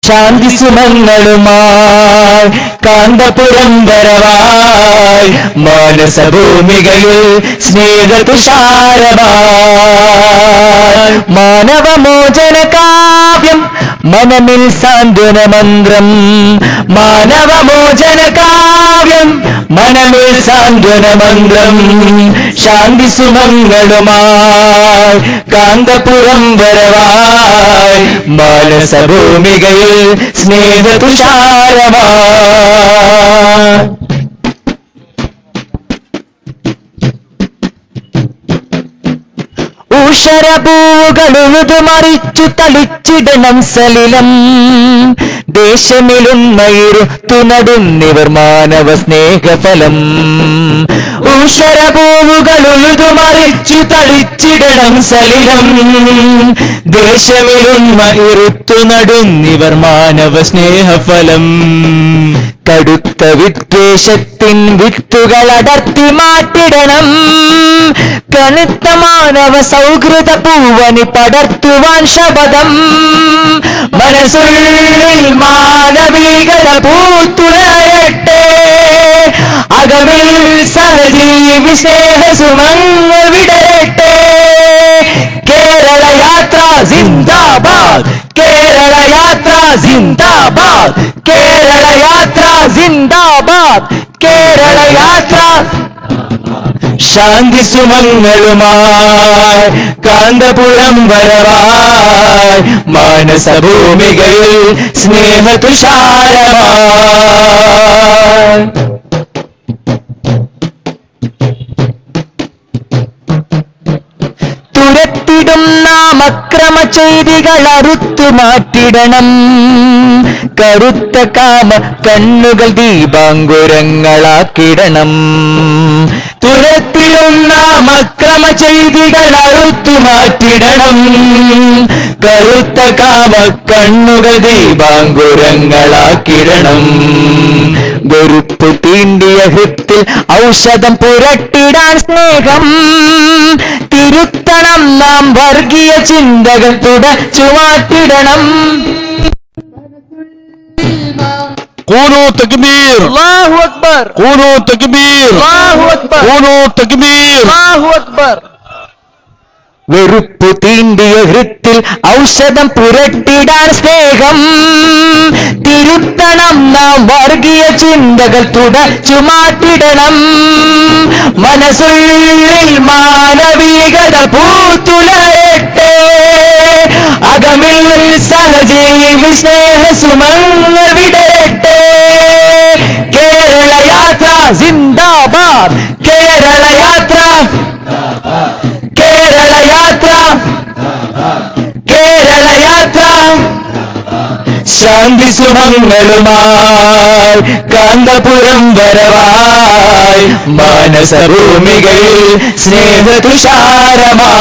ശാന്തി സുമങ്ങളുമായി കാന്തപുരം വരവായി മാനസഭൂമികയിൽ സ്നേഹതുഷാരമായി മാനവമോചന കാവ്യം മനമിൽ സാന്ത്വന മന്ത്രം മാനവമോചന കാവ്യം മനമിൽ സാന്ത്വന മന്ത്രം ശാന്തി സുമങ്ങളുമായി കാന്തപുരം വരവായി മാനസഭൂമികയിൽ സ്നേഹതുഷാരമായി ഊഷരപൂവുകളുഴുതു മറിച്ചു തളിച്ചിടണം സലിലം ദേശമിലുന്നയിരുത്തു നടുന്നിവർ മാനവ സ്നേഹഫലം ഊഷരപൂവുകളുഴുതു മറിച്ചു തളിച്ചിടണം സലിലം ദേശമിലുന്നയിരുത്തു നടുന്നിവർ മാനവ സ്നേഹഫലം കടുത്ത വിദ്വേഷത്തിൻ വിത്തുകൾ അടർത്തി മാറ്റിടണം കനുത്ത മാനവ സൗഹൃദ പൂവനി പടർത്തുവാൻ ശപഥം മനസ്സുള്ളിൽ മാനവികത പൂത്തുലയട്ടെ അകമിൽ സഹജീവി സ്നേഹസുമങ്ങൾ വിടരട്ടെ കേരള യാത്ര സിന്ദാബാദ് കേരള യാത്ര സിന്ദാബാദ് കേരള യാത്ര സിന്ദാബാദ് കേരള യാത്ര ശാന്തി സുമങ്ങളുമായി കാന്തപുരം വരവായി മാനസഭൂമികയിൽ സ്നേഹതുഷാരമായി തുരത്തിടും നാം അക്രമ ചെയ്തികൾ അറുത്തു മാറ്റിടണം കറുത്ത കാമ കണ്ണുകൾ ദീപാങ്കുരങ്ങളാക്കിടണം തുരത്തിടും നാം അക്രമ ചെയ്തികൾ അറുത്തു മാറ്റിടണം കറുത്ത കാമ കണ്ണുകൾ ദീപാങ്കുരങ്ങളാക്കിടണം വെറുപ്പ് തീണ്ടിയ ഹൃത്തിൽ ഔഷധം പുരട്ടിടാൻ സ്നേഹം തിരുത്തണം നാം വർഗീയ ചിന്തകൾ തുടച്ചു മാറ്റിടണം കൂനൂ തക്ബീർ അല്ലാഹു അക്ബർ കൂനൂ തക്ബീർ അല്ലാഹു അക്ബർ കൂനൂ തക്ബീർ അല്ലാഹു അക്ബർ വെറുപ്പു തീണ്ടിയ ഹൃത്തിൽ ഔഷധം പുരട്ടിടാൻ സ്നേഹം തിരുത്തണം നാം വർഗീയ ചിന്തകൾ തുടച്ചു മാറ്റിടണം മനസ്സുള്ളിൽ മാനവികത പൂത്തുലയട്ടെ അകമിൽ സഹജീവി സ്നേഹസുമങ്ങൾ വിടരട്ടെ കേരള യാത്ര സിന്ദാബാദ് കേരള യാത്ര കേരള യാത്ര കേരള യാത്ര ശാന്തി സുമങ്ങളുമായി കാന്തപുരം വരവായി മാനസഭൂമികയിൽ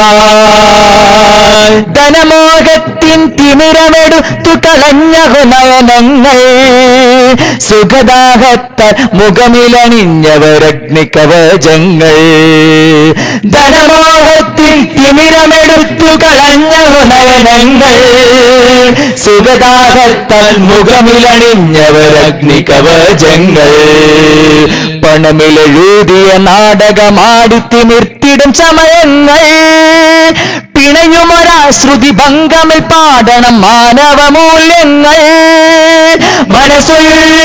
സ്നേഹതുഷാരമായി ധനമോഹത്തിൻ തിമിരമെടുത്തു കളഞ്ഞഹു നയനങ്ങൾ സുഖദാഹത്താൽ മുഖമിലണിഞ്ഞവരഗ്നികവചങ്ങൾ ധനമോഹത്തിൻ തിമിരമെടുത്തു കളഞ്ഞഹു നയനങ്ങൾ സുഖദാഹത്താൽ മുഖമിലണിഞ്ഞവരഗ്നികവചങ്ങൾ പണമിലെഴുതിയ നാടകമാടി തിമിർത്തിടും സമയങ്ങൾ പിണയുമൊരാശ്രുതി ഭംഗമിൽ പാടണം മാനവ മൂല്യങ്ങൾ മനസ്സുള്ളിൽ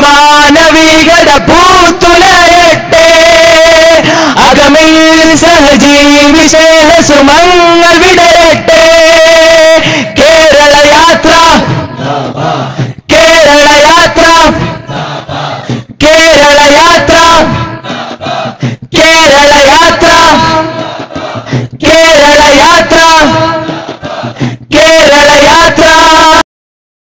മാനവികത പൂത്തുലയട്ടെ അകമിൽ സഹജീവി സ്നേഹസുമങ്ങൾ വിടരട്ടെ